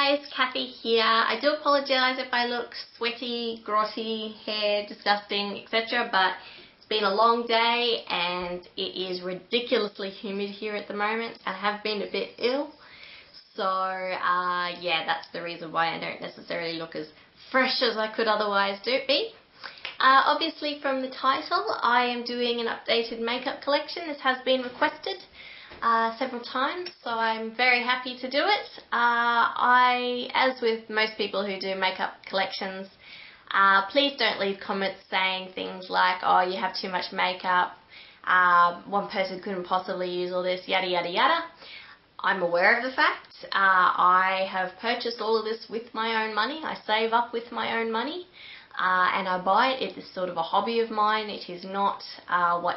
guys, Kathy here. I do apologise if I look sweaty, grotty, hair disgusting, etc. But it's been a long day and it is ridiculously humid here at the moment. I have been a bit ill. So yeah, that's the reason why I don't necessarily look as fresh as I could otherwise be. Obviously from the title, I am doing an updated makeup collection. This has been requested several times, so I'm very happy to do it. As with most people who do makeup collections, please don't leave comments saying things like, oh, you have too much makeup, one person couldn't possibly use all this, yada yada yada. I'm aware of the fact. I have purchased all of this with my own money. I save up with my own money. And I buy it. It is sort of a hobby of mine. It is not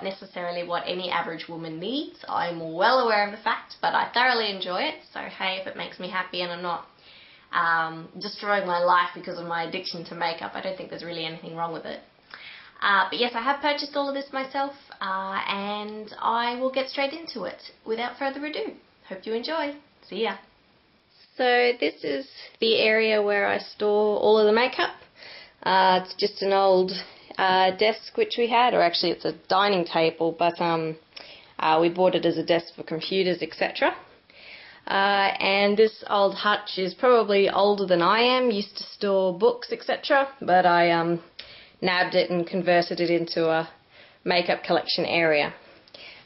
necessarily what any average woman needs. I'm well aware of the fact, but I thoroughly enjoy it. So hey, if it makes me happy and I'm not destroying my life because of my addiction to makeup, I don't think there's really anything wrong with it. But yes, I have purchased all of this myself, and I will get straight into it without further ado. Hope you enjoy. See ya. So this is the area where I store all of the makeup. It's just an old desk which we had, or actually it's a dining table, but we bought it as a desk for computers, etc. And this old hutch is probably older than I am, used to store books, etc. But I nabbed it and converted it into a makeup collection area.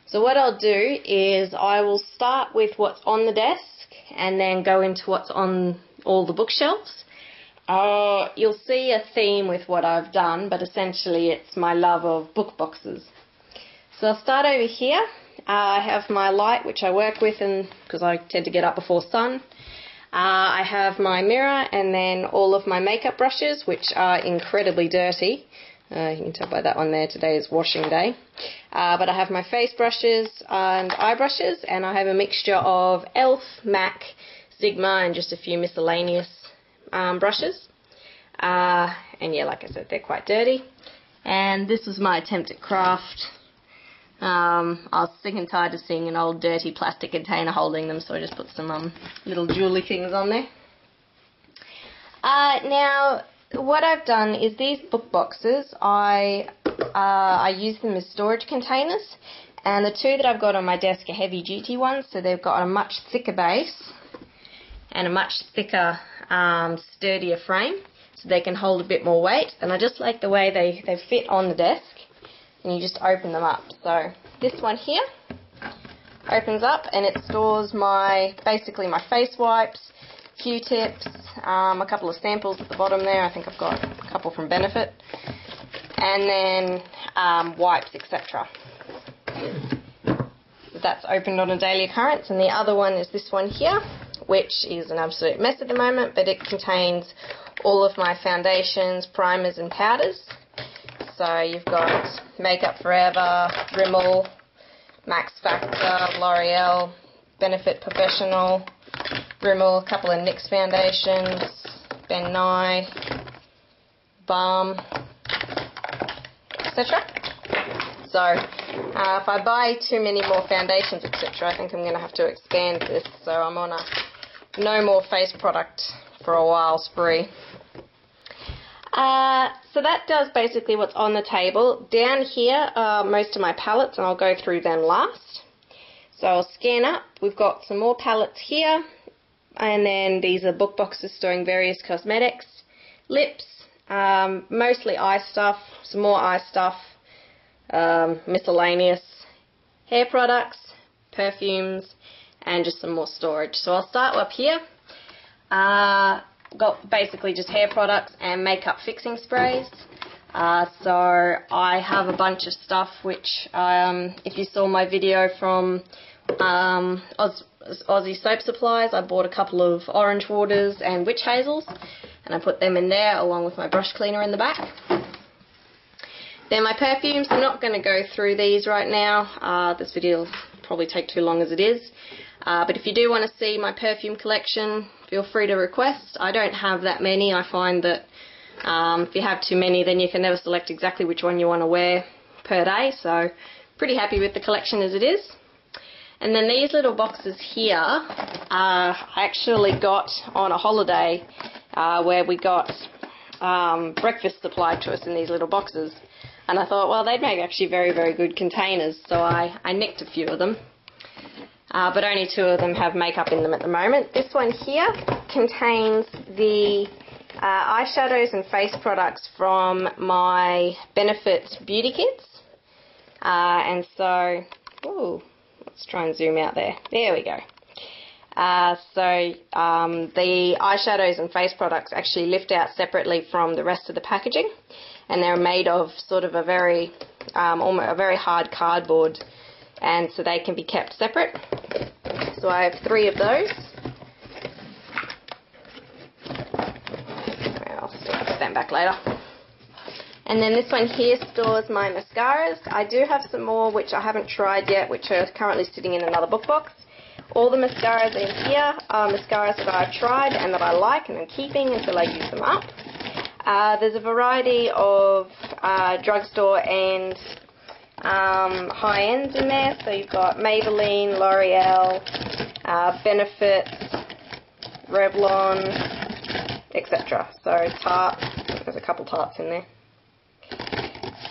So what I'll do is I will start with what's on the desk and then go into what's on all the bookshelves. You'll see a theme with what I've done, but essentially it's my love of book boxes. So I'll start over here. I have my light, which I work with, and because I tend to get up before sun. I have my mirror and then all of my makeup brushes, which are incredibly dirty. You can tell by that one there, today is washing day. But I have my face brushes and eye brushes, and I have a mixture of e.l.f., MAC, Sigma, and just a few miscellaneous brushes. And yeah, like I said, they're quite dirty. And this was my attempt at craft. I was sick and tired of seeing an old dirty plastic container holding them, so I just put some little jewellery things on there. Now, what I've done is these book boxes, I use them as storage containers, and the two that I've got on my desk are heavy duty ones, so they've got a much thicker base and a much thicker, sturdier frame, so they can hold a bit more weight. And I just like the way they fit on the desk, and you just open them up. So this one here opens up and it stores basically my face wipes, Q-tips, a couple of samples at the bottom there. I think I've got a couple from Benefit, and then wipes, etc. That's opened on a daily occurrence. And the other one is this one here, which is an absolute mess at the moment, but it contains all of my foundations, primers and powders. So you've got Makeup Forever, Rimmel, Max Factor, L'Oreal, Benefit Professional, Rimmel, a couple of NYX foundations, Ben Nye, Balm, etc. So if I buy too many more foundations, etc., I think I'm going to have to expand this. So I'm on a no more face product for a while spree. So that does basically what's on the table. Down here are most of my palettes, and I'll go through them last. So I'll scan up. We've got some more palettes here, and then these are book boxes storing various cosmetics, lips, mostly eye stuff, some more eye stuff, miscellaneous, hair products, perfumes, and just some more storage. So I'll start up here. Got basically just hair products and makeup fixing sprays. So I have a bunch of stuff which, if you saw my video from Aussie Soap Supplies, I bought a couple of orange waters and witch hazels, and I put them in there along with my brush cleaner in the back. Then my perfumes, I'm not going to go through these right now. This video will probably take too long as it is. But if you do want to see my perfume collection, feel free to request. I don't have that many. I find that if you have too many, then you can never select exactly which one you want to wear per day. So pretty happy with the collection as it is. And then these little boxes here, I actually got on a holiday where we got breakfast supplied to us in these little boxes. And I thought, well, they'd make actually very, very good containers, so I nicked a few of them. But only 2 of them have makeup in them at the moment. This one here contains the eyeshadows and face products from my Benefit Beauty Kits. And so, ooh, let's try and zoom out there. There we go. The eyeshadows and face products actually lift out separately from the rest of the packaging, and they're made of sort of a very hard cardboard, and so they can be kept separate. So I have 3 of those. I'll stand back later. And then this one here stores my mascaras. I do have some more which I haven't tried yet, which are currently sitting in another book box. All the mascaras in here are mascaras that I've tried and that I like and I'm keeping until I use them up. There's a variety of drugstore and high-ends in there. So you've got Maybelline, L'Oreal, Benefit, Revlon, etc. So Tarte, there's a couple Tartes in there.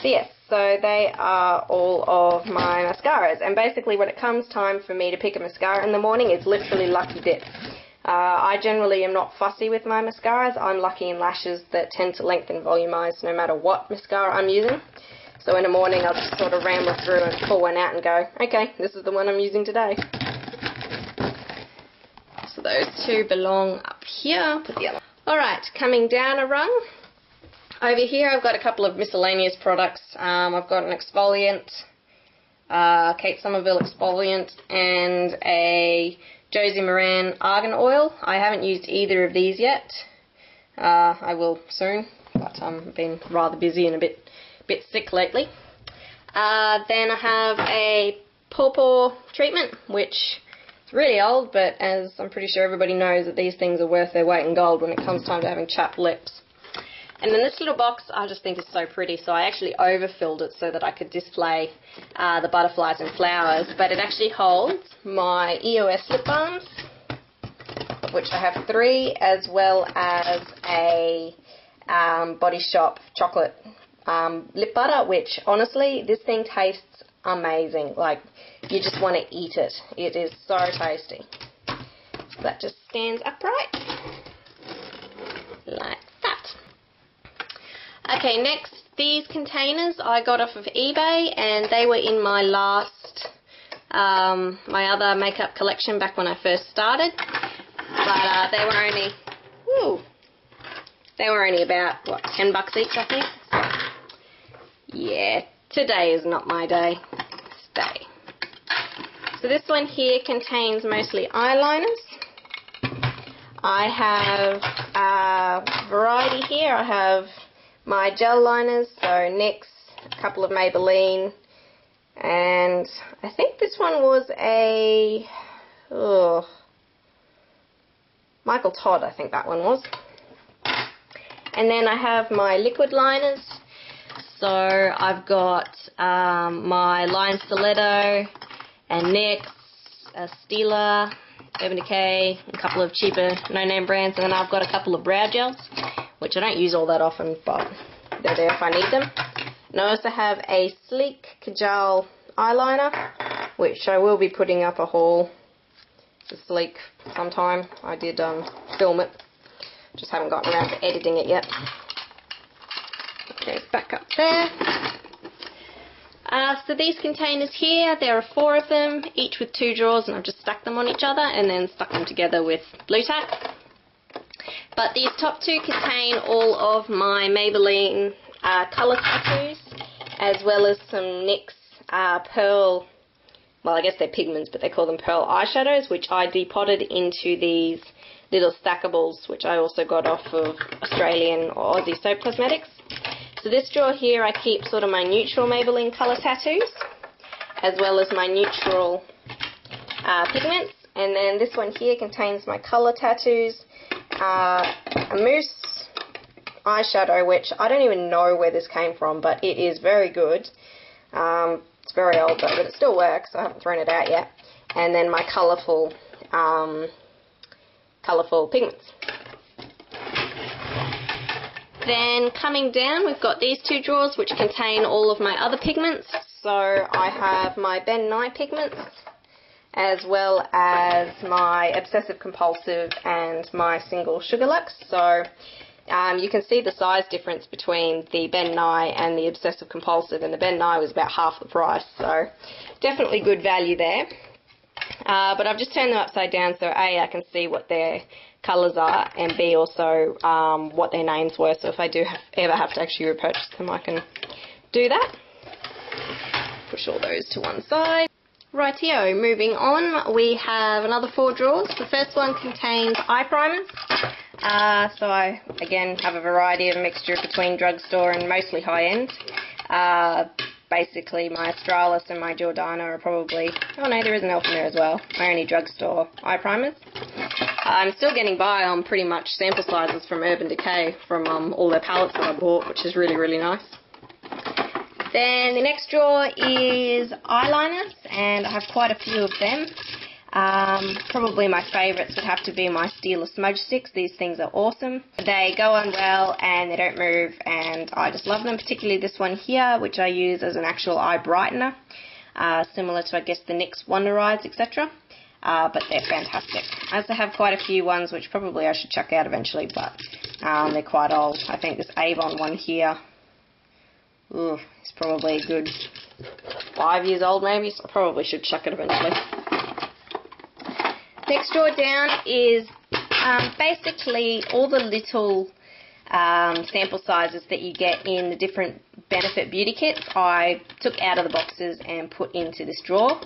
So yes, so they are all of my mascaras, and basically when it comes time for me to pick a mascara in the morning, it's literally lucky dip. I generally am not fussy with my mascaras. I'm lucky in lashes that tend to lengthen and volumize no matter what mascara I'm using. So in the morning I'll just sort of ramble through and pull one out and go, okay, this is the one I'm using today. So those 2 belong up here. Put the other. Alright, coming down a rung. Over here I've got a couple of miscellaneous products. I've got an exfoliant, Kate Somerville exfoliant, and a Josie Moran argan oil. I haven't used either of these yet. I will soon, but I've been rather busy and a bit sick lately. Then I have a pawpaw treatment, which is really old, but as I'm pretty sure everybody knows that these things are worth their weight in gold when it comes time to having chapped lips. And then this little box, I just think is so pretty, so I actually overfilled it so that I could display the butterflies and flowers. But it actually holds my EOS lip balms, of which I have 3, as well as a Body Shop chocolate lip butter, which honestly, this thing tastes amazing. Like, you just want to eat it. It is so tasty. So that just stands upright, like that. Okay, next, these containers I got off of eBay, and they were in my last, my other makeup collection back when I first started. But they were only about, what, $10 each, I think. So, yeah, today is not my day. Stay. So this one here contains mostly eyeliners. I have a variety here. I have my gel liners, so NYX, a couple of Maybelline, and I think this one was a Michael Todd, I think that one was. And then I have my liquid liners, so I've got my Line Stiletto and NYX, Stila, Urban Decay, a couple of cheaper no-name brands, and then I've got a couple of brow gels, which I don't use all that often, but they're there if I need them. And I also have a Sleek Kajal eyeliner, which I will be putting up a haul for Sleek sometime. I did film it, just haven't gotten around to editing it yet. Okay, back up there. So these containers here, there are 4 of them, each with 2 drawers, and I've just stacked them on each other and then stuck them together with blue tack. But these top 2 contain all of my Maybelline colour tattoos, as well as some NYX pearl, well, I guess they're pigments, but they call them pearl eyeshadows, which I depotted into these little stackables, which I also got off of Australian or Aussie Soap Cosmetics. So this drawer here I keep sort of my neutral Maybelline colour tattoos, as well as my neutral pigments. And then this one here contains my colour tattoos, a mousse eyeshadow, which I don't even know where this came from, but it is very good. It's very old though, but it still works, so I haven't thrown it out yet. and then my colourful pigments. Then coming down, we've got these two drawers which contain all of my other pigments. So I have my Ben Nye pigments, as well as my obsessive compulsive and my single Sugar Lux. So you can see the size difference between the Ben Nye and the obsessive compulsive, and the Ben Nye was about half the price, so definitely good value there. But I've just turned them upside down so A, I can see what their colours are, and B, also what their names were, so if I do ever have to actually repurchase them, I can do that. Push all those to one side. Rightio, moving on, we have another 4 drawers. The first one contains eye primers. So I, again, have a variety of mixture between drugstore and mostly high-end. Basically, my Australis and my Jordana are probably... Oh no, there is an elf in there as well. My only drugstore eye primers. I'm still getting by on pretty much sample sizes from Urban Decay from all their palettes that I bought, which is really, really nice. Then the next drawer is eyeliners, and I have quite a few of them. Probably my favourites would have to be my Stila smudge sticks. These things are awesome. They go on well and they don't move, and I just love them, particularly this one here, which I use as an actual eye brightener, similar to, I guess, the NYX Wonder Eyes, etc. But they're fantastic. I also have quite a few ones which probably I should chuck out eventually, but they're quite old. I think this Avon one here, it's probably a good 5 years old maybe, so I probably should chuck it eventually. Next drawer down is basically all the little sample sizes that you get in the different Benefit beauty kits. I took out of the boxes and put into this drawer.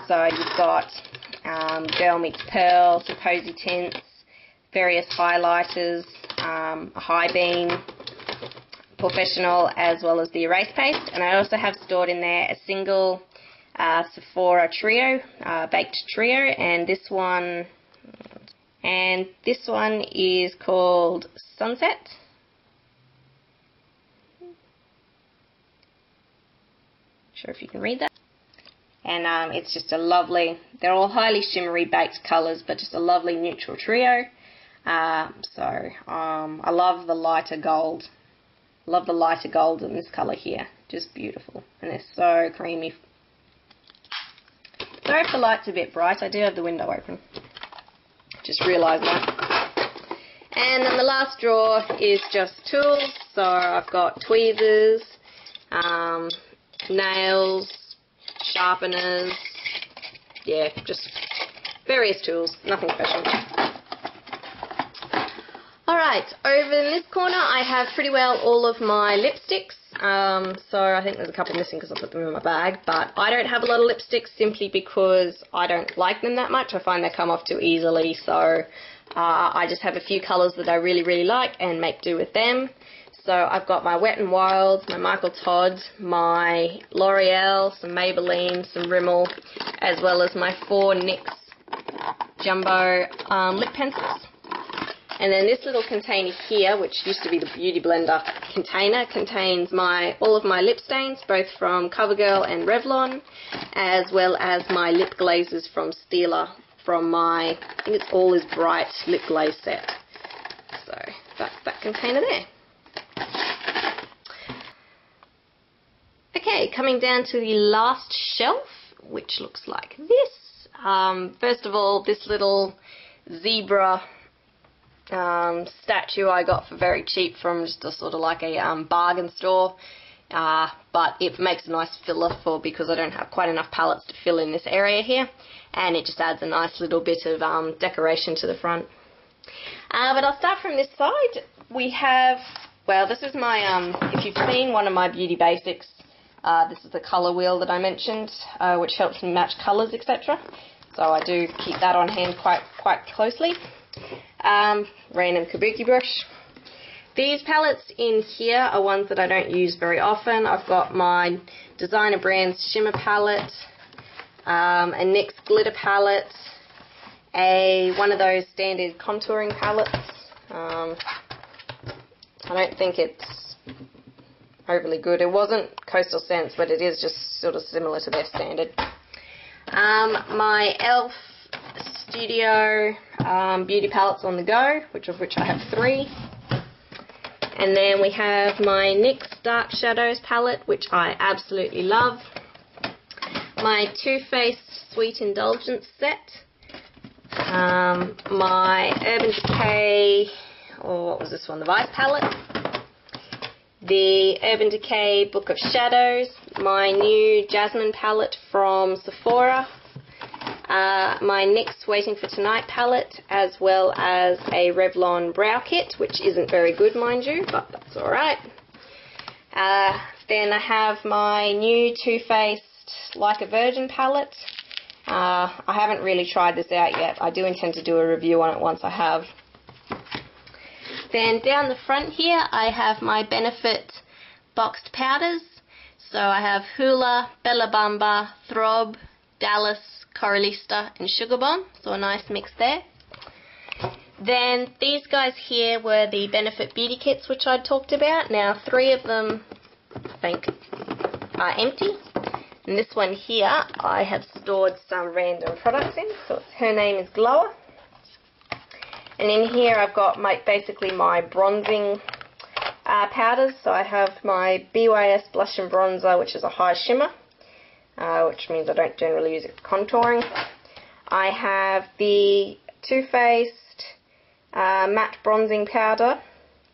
So you've got Girl Meets Pearl, some Posy tints, various highlighters, a high beam, professional, as well as the erase paste. And I also have stored in there a single Sephora trio, baked trio, and this one is called Sunset. Not sure if you can read that. And it's just a lovely, they're all highly shimmery baked colours, but just a lovely neutral trio. I love the lighter gold. Love the lighter gold in this colour here. Just beautiful. And they're so creamy. Sorry if the light's a bit bright. I do have the window open. Just realised that. And then the last drawer is just tools. So I've got tweezers, nails, sharpeners, yeah, just various tools, nothing special. Alright, over in this corner I have pretty well all of my lipsticks, so I think there's a couple missing because I put them in my bag, but I don't have a lot of lipsticks simply because I don't like them that much. I find they come off too easily, so I just have a few colours that I really, really like and make do with them. So I've got my Wet n Wild, my Michael Todd, my L'Oreal, some Maybelline, some Rimmel, as well as my 4 NYX Jumbo lip pencils. And then this little container here, which used to be the Beauty Blender container, contains all of my lip stains, both from CoverGirl and Revlon, as well as my lip glazes from Stila, from my, I think it's All Is Bright lip glaze set. So that's that container there. Okay, coming down to the last shelf, which looks like this. First of all, this little zebra statue I got for very cheap from just a sort of like a bargain store, but it makes a nice filler because I don't have quite enough palettes to fill in this area here, and it just adds a nice little bit of decoration to the front. But I'll start from this side. We have, well, this is my, if you've seen one of my beauty basics, this is the colour wheel that I mentioned, which helps me match colours, etc. So I do keep that on hand quite closely. Random kabuki brush. These palettes in here are ones that I don't use very often. I've got my Designer Brands shimmer palette, a NYX glitter palette, one of those standard contouring palettes. I don't think it's overly good. It wasn't Coastal Scents, but it is just sort of similar to their standard. My e.l.f. Studio beauty palettes on the go, which I have 3. And then we have my NYX Dark Shadows palette, which I absolutely love. My Too Faced Sweet Indulgence set. My Urban Decay, or what was this one, the Vice palette. The Urban Decay Book of Shadows. My new Jasmine palette from Sephora. My NYX Waiting for Tonight palette, as well as a Revlon brow kit, which isn't very good, mind you, but that's alright. Then I have my new Too Faced Like a Virgin palette. I haven't really tried this out yet. I do intend to do a review on it once I have. Then down the front here, I have my Benefit boxed powders. So I have Hoola, Bella Bamba, Throb, Dallas, Coralista and Sugar Bomb, so a nice mix there. Then these guys here were the Benefit beauty kits which I talked about. Now 3 of them, I think, are empty. And this one here I have stored some random products in. So her name is Glower. And in here I've got basically my bronzing powders. So I have my BYS Blush and Bronzer, which is a high shimmer. Which means I don't generally use it for contouring. I have the Too Faced matte bronzing powder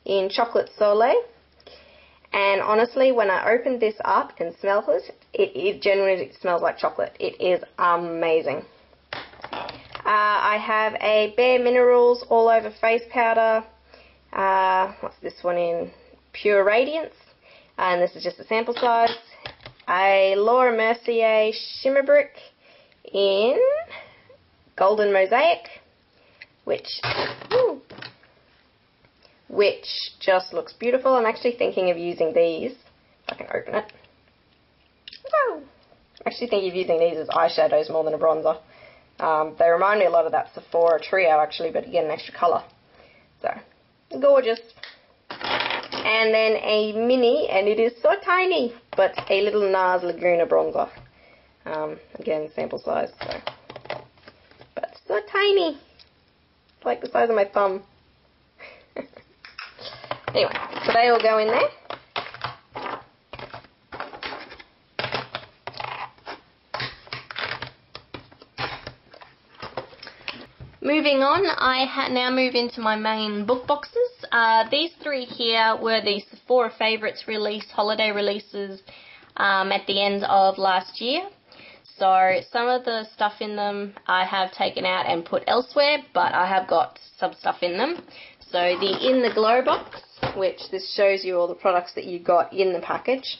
in Chocolate Soleil, and honestly when I opened this up and smelled it, it genuinely smells like chocolate. It is amazing. I have a Bare Minerals All Over Face powder. What's this one in? Pure Radiance, and this is just a sample size. A Laura Mercier Shimmer Brick in Golden Mosaic, which just looks beautiful. I'm actually thinking of using these, if I can open it. I'm actually thinking of using these as eyeshadows more than a bronzer. They remind me a lot of that Sephora trio actually, but again, an extra colour. So, gorgeous. And then a mini, and it is so tiny, but a little NARS Laguna bronzer. Again, sample size, but so tiny. It's like the size of my thumb. Anyway, so they all go in there. Moving on, I now move into my main book boxes. These 3 here were the Sephora Favourites holiday releases at the end of last year. So some of the stuff in them I have taken out and put elsewhere, but I have got some stuff in them. So the In the Glow box, which this shows you all the products that you got in the package.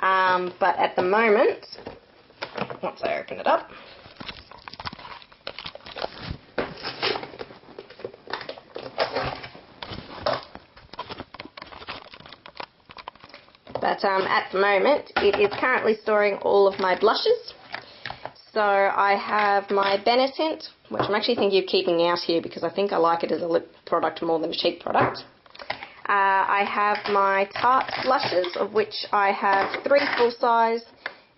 But at the moment, once I open it up, but at the moment it is currently storing all of my blushes. So I have my Benetint, which I'm actually thinking of keeping out here because I think I like it as a lip product more than a cheek product. I have my Tarte blushes, of which I have 3 full size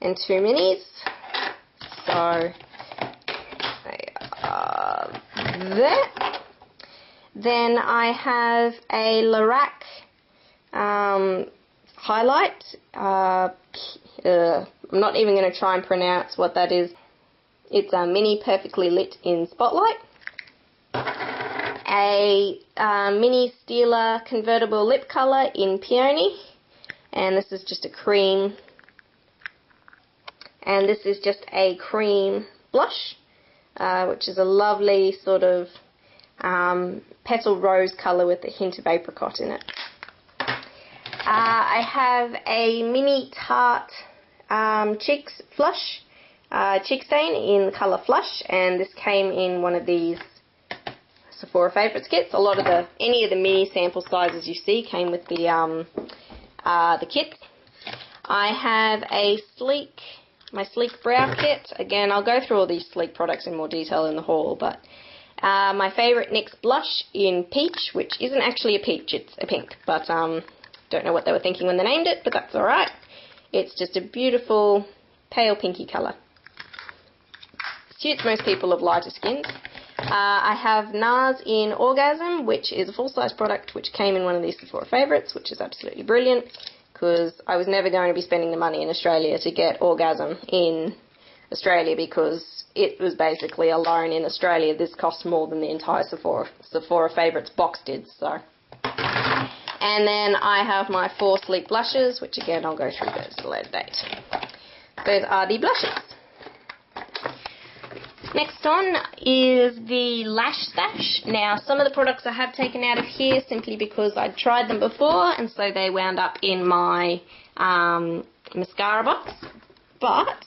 and 2 minis. So they are there. Then I have a Lorac highlight. I'm not even going to try and pronounce what that is. It's a mini perfectly lit in Spotlight. A mini Stila convertible lip colour in Peony, and this is just a cream. And this is just a cream blush, which is a lovely sort of petal rose colour with a hint of apricot in it. I have a mini Tarte Cheeks Flush, cheek stain in the colour Flush, and this came in one of these Sephora Favourites kits. Any of the mini sample sizes you see came with the kit. I have a my Sleek Brow Kit. Again, I'll go through all these Sleek products in more detail in the haul, but my favourite NYX blush in Peach, which isn't actually a peach, it's a pink, but don't know what they were thinking when they named it, but that's alright. It's just a beautiful pale pinky colour. suits most people of lighter skins. I have NARS in Orgasm, which is a full-size product which came in one of these Sephora favourites, which is absolutely brilliant, because I was never going to be spending the money in Australia to get Orgasm in Australia, because it was basically alone in Australia. This cost more than the entire Sephora favourites box did. So, and then I have my 4 sleek blushes, which again I'll go through those at a later date. Those are the blushes. Next on is the Lash Stash. Now, some of the products I have taken out of here simply because I'd tried them before, and so they wound up in my mascara box. But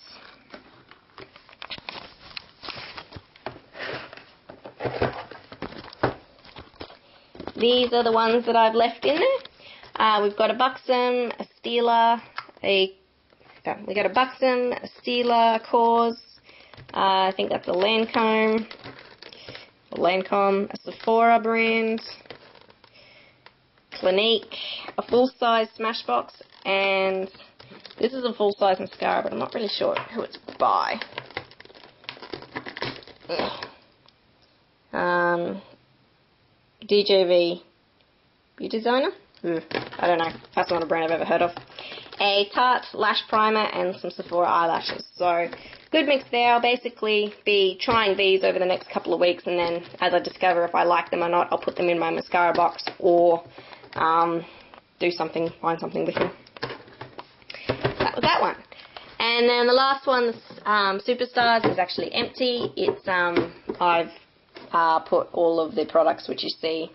these are the ones that I've left in there. We've got a Buxom, a Stila, a Cause. I think that's a Lancome, a Sephora brand, Clinique, a full-size Smashbox, and this is a full-size mascara, but I'm not really sure who it's by. DJV Beauty Designer? I don't know. That's not a brand I've ever heard of. A Tarte lash primer and some Sephora eyelashes. So, good mix there. I'll basically be trying these over the next couple of weeks, and then as I discover if I like them or not, I'll put them in my mascara box or find something with them. That was that one. And then the last one, Superstars, is actually empty. It's I've put all of the products which you see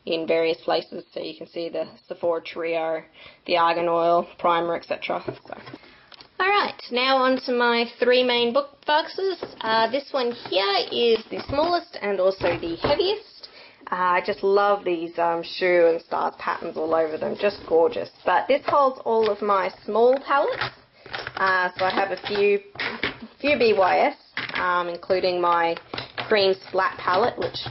in various places, so you can see the Sephora Trio, the Argan Oil, Primer, etc. So. Alright, now on to my 3 main book boxes. This one here is the smallest and also the heaviest. I just love these shoe and stars patterns all over them, just gorgeous. But this holds all of my small palettes. So I have a few BYS, including my cream splat palette, which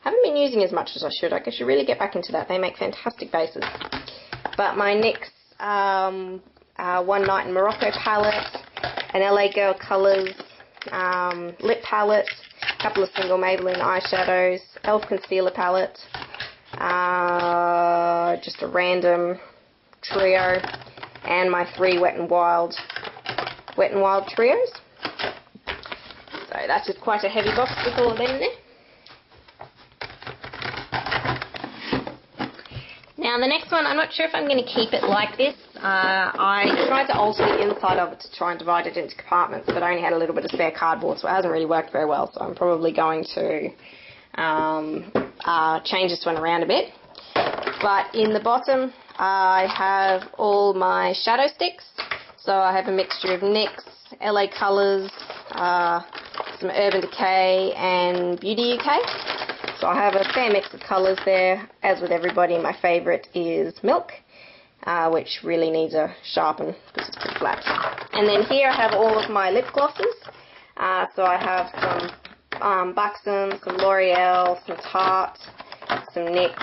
I haven't been using as much as I should. I should really get back into that. They make fantastic bases. But my NYX One Night in Morocco palette, an LA Girl Colours lip palette, a couple of single Maybelline eyeshadows, e.l.f. concealer palette, just a random trio, and my 3 Wet n Wild trios. So that's just quite a heavy box with all of them in there. Now the next one, I'm not sure if I'm going to keep it like this. I tried to alter the inside of it to try and divide it into compartments, but I only had a little bit of spare cardboard, so it hasn't really worked very well. So I'm probably going to change this one around a bit. But in the bottom, I have all my shadow sticks. So I have a mixture of NYX, LA Colours, some Urban Decay, and Beauty UK. So I have a fair mix of colours there. As with everybody, my favourite is Milk, which really needs a sharpen because it's pretty flat. And then here I have all of my lip glosses. So I have some Buxom, some L'Oreal, some Tarte, some NYX,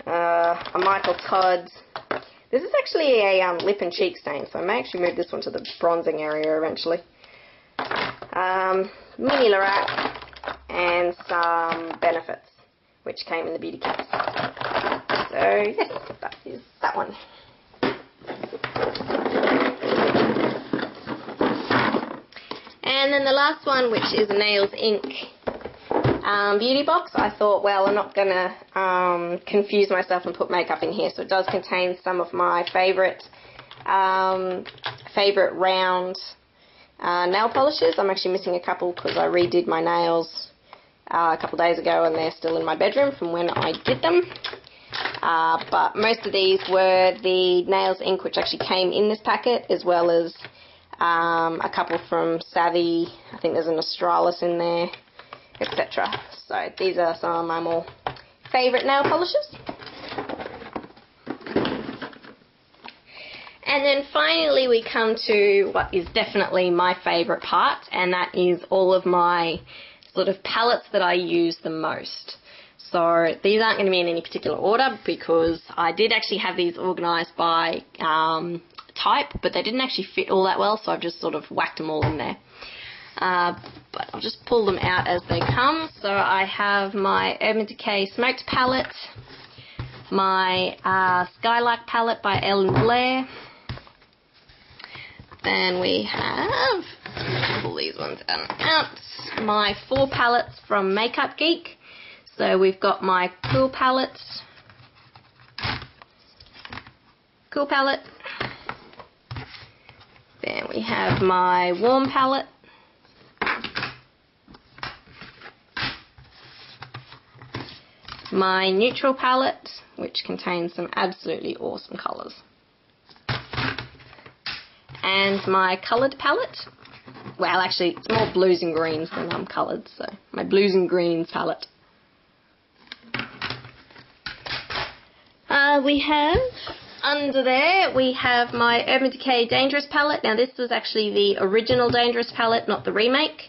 a Michael Todd. This is actually a lip and cheek stain, so I may actually move this one to the bronzing area eventually. Mini Lorac, and some Benefits, which came in the beauty kits. So yes, that is that one. And then the last one, which is a Nails Inc. Beauty box. I thought, well, I'm not going to confuse myself and put makeup in here, so it does contain some of my favourite round nail polishes. I'm actually missing a couple because I redid my nails a couple days ago, and they're still in my bedroom from when I did them. But most of these were the Nails Inc., which actually came in this packet, as well as a couple from Savvy. I think there's an Australis in there, etc. So these are some of my more favourite nail polishes. And then finally we come to what is definitely my favourite part, and that is all of my sort of palettes that I use the most. So these aren't going to be in any particular order because I did actually have these organised by type, but they didn't actually fit all that well, so I've just sort of whacked them all in there. but I'll just pull them out as they come. So I have my Urban Decay Smoked palette, my Skylark palette by Ellen Blair. Then we have, pull these ones out, my 4 palettes from Makeup Geek. So we've got my Cool palette, then we have my Warm palette, my Neutral palette, which contains some absolutely awesome colours, and my coloured palette. Well, actually, it's more blues and greens than coloured, so my blues and greens palette. We have, under there, we have my Urban Decay Dangerous palette. Now, this was actually the original Dangerous palette, not the remake,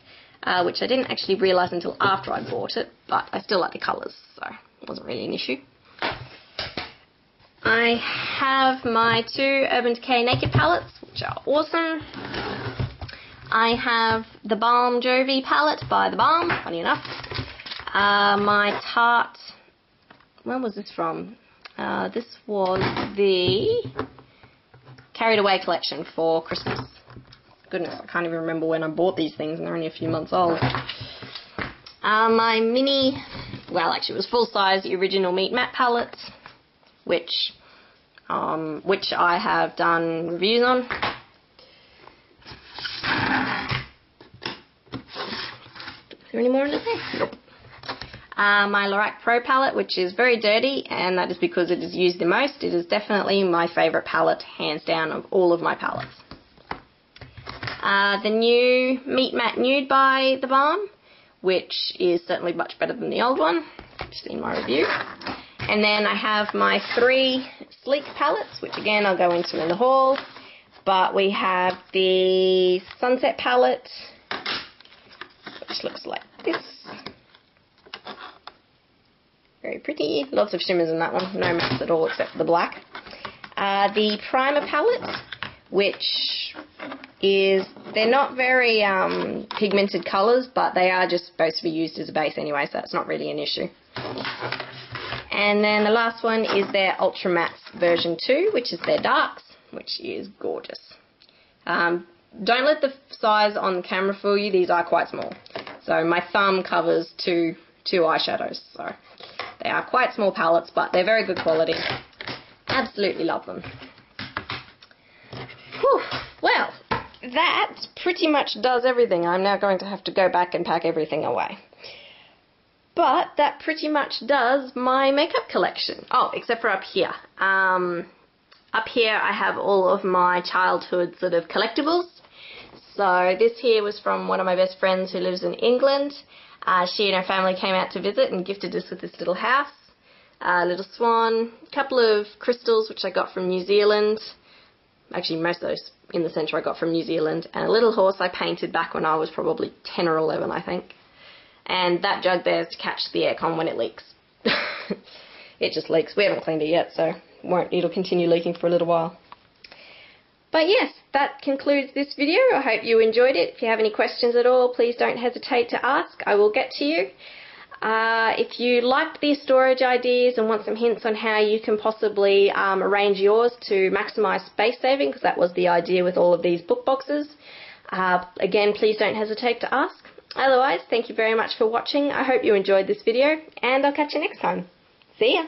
which I didn't actually realise until after I bought it, but I still like the colours, so it wasn't really an issue. I have my 2 Urban Decay Naked palettes, which are awesome. I have the Balm Jovi palette by The Balm, funny enough. My Tarte, when was this from? This was the Carried Away collection for Christmas. Goodness, I can't even remember when I bought these things and they're only a few months old. My mini, well actually it was full size, the original Meat Matte palette, which I have done reviews on. Is there any more in there? Nope. My Lorac Pro palette, which is very dirty, and that is because it is used the most. It is definitely my favourite palette, hands down, of all of my palettes. The new Meat Matte Nude by The Balm, which is certainly much better than the old one. You've seen my review. And then I have my 3 Sleek palettes, which again I'll go into in the haul. But we have the Sunset palette, which looks like this. Very pretty. Lots of shimmers in that one. No mattes at all except for the black. The Primer palette, which is, they're not very pigmented colours, but they are just supposed to be used as a base anyway, so that's not really an issue. And then the last one is their Ultra Mattes version 2, which is their darks, which is gorgeous. Don't let the size on the camera fool you, these are quite small. So my thumb covers two eyeshadows, so they are quite small palettes, but they're very good quality. Absolutely love them. Whew. Well, that pretty much does everything. I'm now going to have to go back and pack everything away. But that pretty much does my makeup collection. Oh, except for up here. Up here I have all of my childhood sort of collectibles. So this here was from one of my best friends who lives in England. She and her family came out to visit and gifted us with this little house. A little swan, a couple of crystals which I got from New Zealand. Actually, most of those in the centre I got from New Zealand. And a little horse I painted back when I was probably 10 or 11, I think. And that jug there is to catch the aircon when it leaks. It just leaks. We haven't cleaned it yet, so it'll continue leaking for a little while. But yes, that concludes this video. I hope you enjoyed it. If you have any questions at all, please don't hesitate to ask. I will get to you. If you liked these storage ideas and want some hints on how you can possibly arrange yours to maximise space saving, because that was the idea with all of these book boxes, again, please don't hesitate to ask. Otherwise, thank you very much for watching. I hope you enjoyed this video, and I'll catch you next time. See ya!